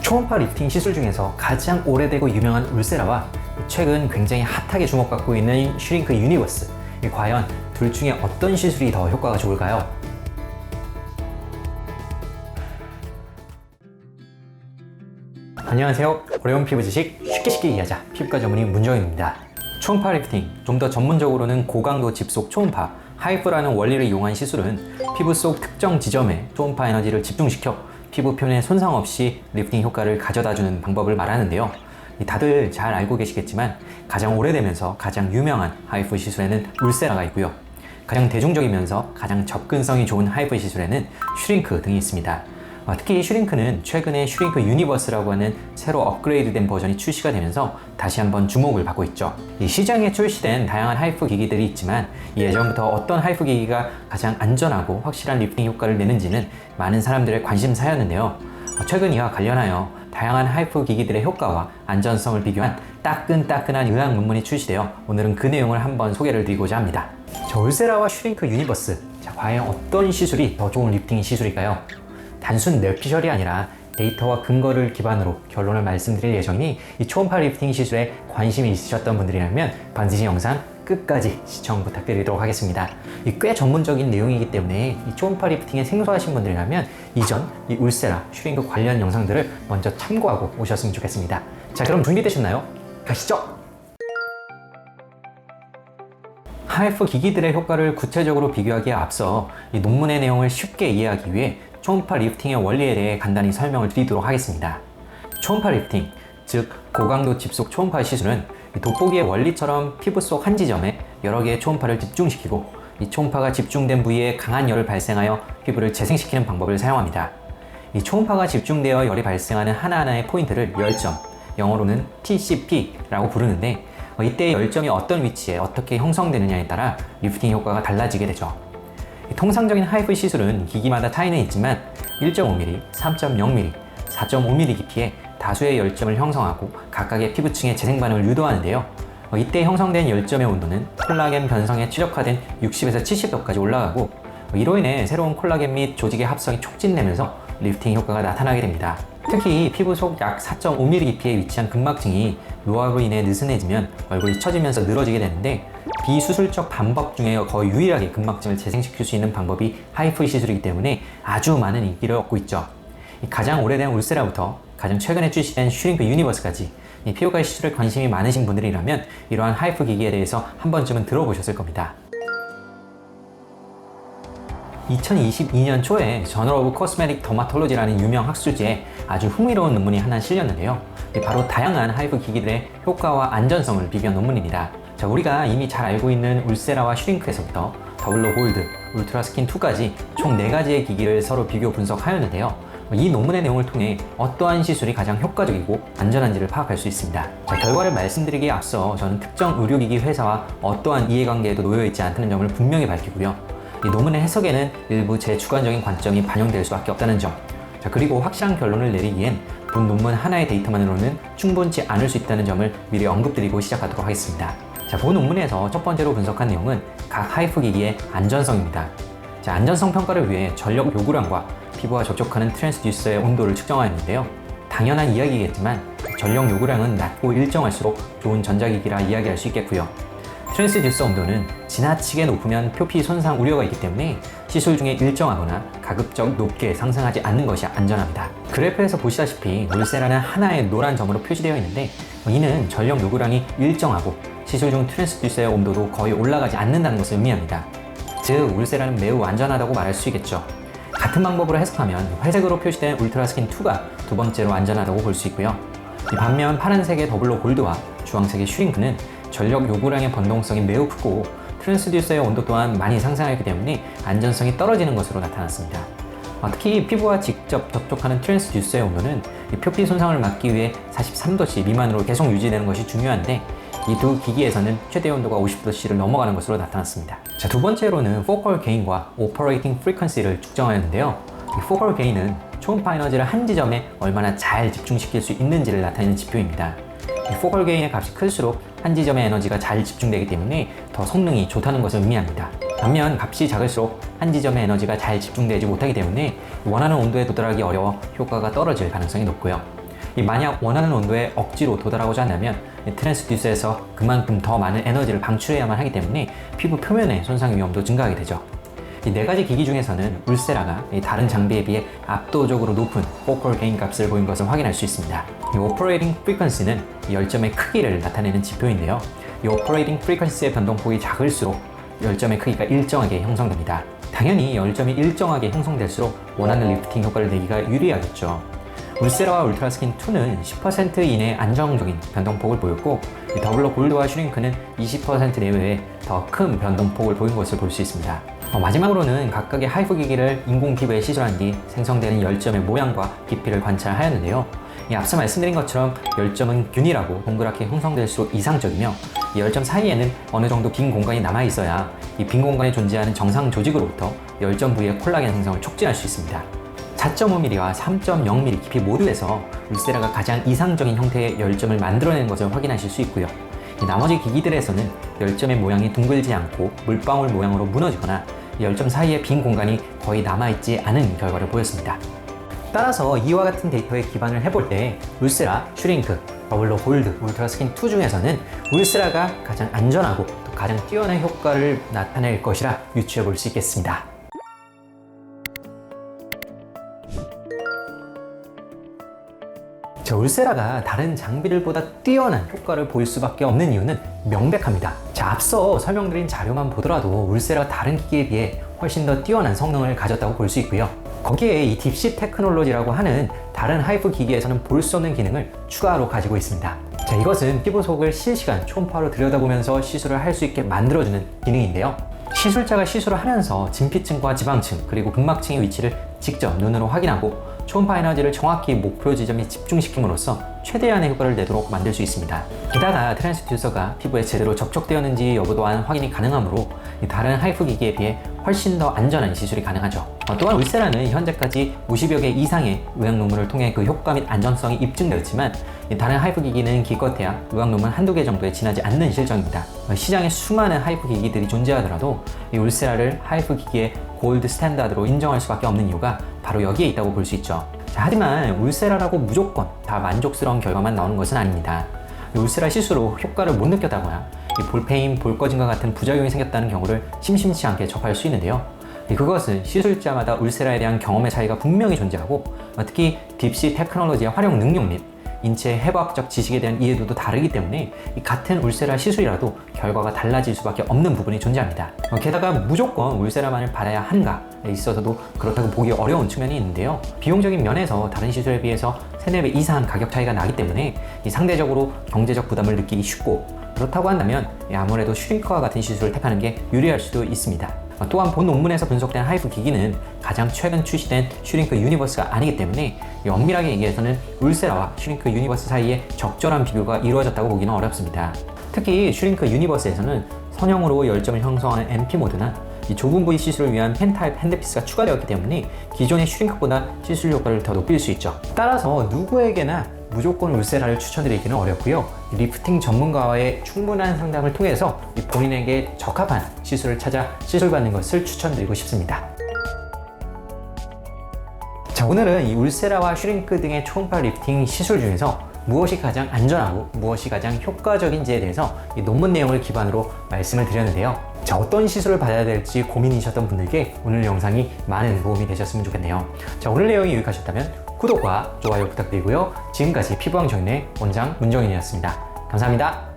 초음파 리프팅 시술 중에서 가장 오래되고 유명한 울세라와 최근 굉장히 핫하게 주목받고 있는 슈링크 유니버스, 과연 둘 중에 어떤 시술이 더 효과가 좋을까요? 안녕하세요. 어려운 피부 지식 쉽게 이해하자 피부과 전문의 문정현입니다. 초음파 리프팅, 좀 더 전문적으로는 고강도 집속 초음파 하이프라는 원리를 이용한 시술은 피부 속 특정 지점에 초음파 에너지를 집중시켜 피부 표면에 손상 없이 리프팅 효과를 가져다주는 방법을 말하는데요. 다들 잘 알고 계시겠지만 가장 오래되면서 가장 유명한 하이프 시술에는 울세라가 있고요. 가장 대중적이면서 가장 접근성이 좋은 하이프 시술에는 슈링크 등이 있습니다. 특히 슈링크는 최근에 슈링크 유니버스라고 하는 새로 업그레이드된 버전이 출시가 되면서 다시 한번 주목을 받고 있죠. 이 시장에 출시된 다양한 하이프 기기들이 있지만 예전부터 어떤 하이프 기기가 가장 안전하고 확실한 리프팅 효과를 내는지는 많은 사람들의 관심사였는데요. 최근 이와 관련하여 다양한 하이프 기기들의 효과와 안전성을 비교한 따끈따끈한 의학 논문이 출시되어 오늘은 그 내용을 한번 소개를 드리고자 합니다. 울세라와 슈링크 유니버스, 과연 어떤 시술이 더 좋은 리프팅 시술일까요? 단순 뇌피셜이 아니라 데이터와 근거를 기반으로 결론을 말씀드릴 예정이니 이 초음파 리프팅 시술에 관심이 있으셨던 분들이라면 반드시 영상 끝까지 시청 부탁드리도록 하겠습니다. 꽤 전문적인 내용이기 때문에 이 초음파 리프팅에 생소하신 분들이라면 이전 이 울세라, 슈링크 관련 영상들을 먼저 참고하고 오셨으면 좋겠습니다. 자, 그럼 준비되셨나요? 가시죠! 하이프 기기들의 효과를 구체적으로 비교하기에 앞서 이 논문의 내용을 쉽게 이해하기 위해 초음파 리프팅의 원리에 대해 간단히 설명을 드리도록 하겠습니다. 초음파 리프팅, 즉 고강도 집속 초음파 시술은 돋보기의 원리처럼 피부 속 한 지점에 여러 개의 초음파를 집중시키고 이 초음파가 집중된 부위에 강한 열을 발생하여 피부를 재생시키는 방법을 사용합니다. 이 초음파가 집중되어 열이 발생하는 하나하나의 포인트를 열점, 영어로는 TCP라고 부르는데 이때 열점이 어떤 위치에 어떻게 형성되느냐에 따라 리프팅 효과가 달라지게 되죠. 통상적인 하이프 시술은 기기마다 차이는 있지만 1.5mm, 3.0mm, 4.5mm 깊이의 다수의 열점을 형성하고 각각의 피부층의 재생 반응을 유도하는데요. 이때 형성된 열점의 온도는 콜라겐 변성에 최적화된 60에서 70도까지 올라가고 이로 인해 새로운 콜라겐 및 조직의 합성이 촉진되면서 리프팅 효과가 나타나게 됩니다. 특히 피부 속 약 4.5mm 깊이에 위치한 근막층이 노화로 인해 느슨해지면 얼굴이 처지면서 늘어지게 되는데 비수술적 방법 중에 거의 유일하게 근막층을 재생시킬 수 있는 방법이 하이프 시술이기 때문에 아주 많은 인기를 얻고 있죠. 가장 오래된 울세라부터 가장 최근에 출시된 슈링크 유니버스까지 피부과 시술에 관심이 많으신 분들이라면 이러한 하이프 기기에 대해서 한 번쯤은 들어보셨을 겁니다. 2022년 초에 저널 오브 코스메틱 더마톨로지라는 유명 학술지에 아주 흥미로운 논문이 하나 실렸는데요. 바로 다양한 하이프 기기들의 효과와 안전성을 비교한 논문입니다. 우리가 이미 잘 알고 있는 울세라와 슈링크에서부터 더블로 골드, 울트라 스킨2까지 총 4가지의 기기를 서로 비교 분석하였는데요. 이 논문의 내용을 통해 어떠한 시술이 가장 효과적이고 안전한지를 파악할 수 있습니다. 결과를 말씀드리기에 앞서 저는 특정 의료기기 회사와 어떠한 이해관계에도 놓여있지 않다는 점을 분명히 밝히고요. 이 논문의 해석에는 일부 제 주관적인 관점이 반영될 수밖에 없다는 점, 그리고 확실한 결론을 내리기엔 본 논문 하나의 데이터만으로는 충분치 않을 수 있다는 점을 미리 언급드리고 시작하도록 하겠습니다. 본 논문에서 첫 번째로 분석한 내용은 각 하이프 기기의 안전성입니다. 안전성 평가를 위해 전력 요구량과 피부와 접촉하는 트랜스듀서의 온도를 측정하였는데요. 당연한 이야기겠지만 전력 요구량은 낮고 일정할수록 좋은 전자기기라 이야기할 수 있겠고요. 트랜스듀서 온도는 지나치게 높으면 표피 손상 우려가 있기 때문에 시술 중에 일정하거나 가급적 높게 상승하지 않는 것이 안전합니다. 그래프에서 보시다시피 울세라는 하나의 노란 점으로 표시되어 있는데 이는 전력 요구량이 일정하고 시술 중 트랜스듀서의 온도도 거의 올라가지 않는다는 것을 의미합니다. 즉 울세라는 매우 안전하다고 말할 수 있겠죠. 같은 방법으로 해석하면 회색으로 표시된 울트라 스킨2가 두 번째로 안전하다고 볼 수 있고요. 반면 파란색의 더블로 골드와 주황색의 슈링크는 전력 요구량의 변동성이 매우 크고 트랜스듀서의 온도 또한 많이 상승하기 때문에 안전성이 떨어지는 것으로 나타났습니다. 특히 피부와 직접 접촉하는 트랜스듀서의 온도는 표피 손상을 막기 위해 43도씨 미만으로 계속 유지되는 것이 중요한데 이 두 기기에서는 최대 온도가 50도씨를 넘어가는 것으로 나타났습니다. 두 번째로는 포컬 게인과 오퍼레이팅 프리퀀시를 측정하였는데요. 이 포컬 게인은 초음파 에너지를 한 지점에 얼마나 잘 집중시킬 수 있는지를 나타내는 지표입니다. 이 포컬 게인의 값이 클수록 한 지점의 에너지가 잘 집중되기 때문에 더 성능이 좋다는 것을 의미합니다. 반면 값이 작을수록 한 지점의 에너지가 잘 집중되지 못하기 때문에 원하는 온도에 도달하기 어려워 효과가 떨어질 가능성이 높고요. 만약 원하는 온도에 억지로 도달하고자 한다면 트랜스듀서에서 그만큼 더 많은 에너지를 방출해야만 하기 때문에 피부 표면의 손상 위험도 증가하게 되죠. 이 4가지 기기 중에서는 울세라가 다른 장비에 비해 압도적으로 높은 focal gain 값을 보인 것을 확인할 수 있습니다. 이 operating frequency는 열점의 크기를 나타내는 지표인데요. 이 operating frequency의 변동폭이 작을수록 열점의 크기가 일정하게 형성됩니다. 당연히 열점이 일정하게 형성될수록 원하는 리프팅 효과를 내기가 유리하겠죠. 울세라와 울트라스킨2는 10% 이내 안정적인 변동폭을 보였고, 더블로 골드와 슈링크는 20% 내외의 더 큰 변동폭을 보인 것을 볼 수 있습니다. 마지막으로는 각각의 하이프 기기를 인공 피부에 시술한 뒤 생성되는 열점의 모양과 깊이를 관찰하였는데요. 앞서 말씀드린 것처럼 열점은 균일하고 동그랗게 형성될수록 이상적이며, 이 열점 사이에는 어느 정도 빈 공간이 남아 있어야 이 빈 공간에 존재하는 정상 조직으로부터 열점 부위의 콜라겐 생성을 촉진할 수 있습니다. 4.5mm와 3.0mm 깊이 모두에서 울세라가 가장 이상적인 형태의 열점을 만들어내는 것을 확인하실 수 있고요. 나머지 기기들에서는 열점의 모양이 둥글지 않고 물방울 모양으로 무너지거나 열점 사이에 빈 공간이 거의 남아있지 않은 결과를 보였습니다. 따라서 이와 같은 데이터에 기반을 해볼 때 울세라, 슈링크, 더블로 골드, 울트라스킨2 중에서는 울세라가 가장 안전하고 또 가장 뛰어난 효과를 나타낼 것이라 유추해 볼 수 있겠습니다. 울세라가 다른 장비들보다 뛰어난 효과를 보일 수밖에 없는 이유는 명백합니다. 앞서 설명드린 자료만 보더라도 울세라가 다른 기기에 비해 훨씬 더 뛰어난 성능을 가졌다고 볼 수 있고요. 거기에 이 딥시 테크놀로지라고 하는 다른 하이프 기기에서는 볼 수 없는 기능을 추가로 가지고 있습니다. 이것은 피부 속을 실시간 초음파로 들여다보면서 시술을 할 수 있게 만들어주는 기능인데요. 시술자가 시술을 하면서 진피층과 지방층 그리고 근막층의 위치를 직접 눈으로 확인하고 초음파 에너지를 정확히 목표 지점에 집중시킴으로써 최대한의 효과를 내도록 만들 수 있습니다. 게다가 트랜스듀서가 피부에 제대로 접촉되었는지 여부 또한 확인이 가능하므로 다른 하이프 기기에 비해 훨씬 더 안전한 시술이 가능하죠. 또한 울세라는 현재까지 50여 개 이상의 의학 논문을 통해 그 효과 및 안전성이 입증되었지만 다른 하이프 기기는 기껏해야 의학 논문 한두 개 정도에 지나지 않는 실정입니다. 시장에 수많은 하이프 기기들이 존재하더라도 이 울세라를 하이프 기기의 골드 스탠다드로 인정할 수밖에 없는 이유가 바로 여기에 있다고 볼 수 있죠. 하지만 울세라라고 무조건 다 만족스러운 결과만 나오는 것은 아닙니다. 울세라 시술로 효과를 못 느꼈다거나 볼페인, 볼 꺼짐과 같은 부작용이 생겼다는 경우를 심심치 않게 접할 수 있는데요. 그것은 시술자마다 울세라에 대한 경험의 차이가 분명히 존재하고, 특히 딥시 테크놀로지의 활용 능력 및 인체의 해부학적 지식에 대한 이해도도 다르기 때문에 같은 울세라 시술이라도 결과가 달라질 수밖에 없는 부분이 존재합니다. 게다가 무조건 울세라만을 받아야 한가에 있어서도 그렇다고 보기 어려운 측면이 있는데요. 비용적인 면에서 다른 시술에 비해서 3-4배 이상 가격 차이가 나기 때문에 상대적으로 경제적 부담을 느끼기 쉽고, 그렇다고 한다면 아무래도 슈링크와 같은 시술을 택하는 게 유리할 수도 있습니다. 또한 본 논문에서 분석된 하이프 기기는 가장 최근 출시된 슈링크 유니버스가 아니기 때문에 엄밀하게 얘기해서는 울세라와 슈링크 유니버스 사이에 적절한 비교가 이루어졌다고 보기는 어렵습니다. 특히 슈링크 유니버스에서는 선형으로 열점을 형성하는 MP 모드나 이 좁은 부위 시술을 위한 펜타입 핸드피스가 추가되었기 때문에 기존의 슈링크보다 시술 효과를 더 높일 수 있죠. 따라서 누구에게나 무조건 울세라를 추천드리기는 어렵고요. 리프팅 전문가와의 충분한 상담을 통해서 본인에게 적합한 시술을 찾아 시술받는 것을 추천드리고 싶습니다. 오늘은 이 울세라와 슈링크 등의 초음파 리프팅 시술 중에서 무엇이 가장 안전하고 무엇이 가장 효과적인지에 대해서 이 논문 내용을 기반으로 말씀을 드렸는데요. 어떤 시술을 받아야 될지 고민이셨던 분들께 오늘 영상이 많은 도움이 되셨으면 좋겠네요. 오늘 내용이 유익하셨다면 구독과 좋아요 부탁드리고요. 지금까지 피부왕 정인의 원장 문정인이었습니다. 감사합니다.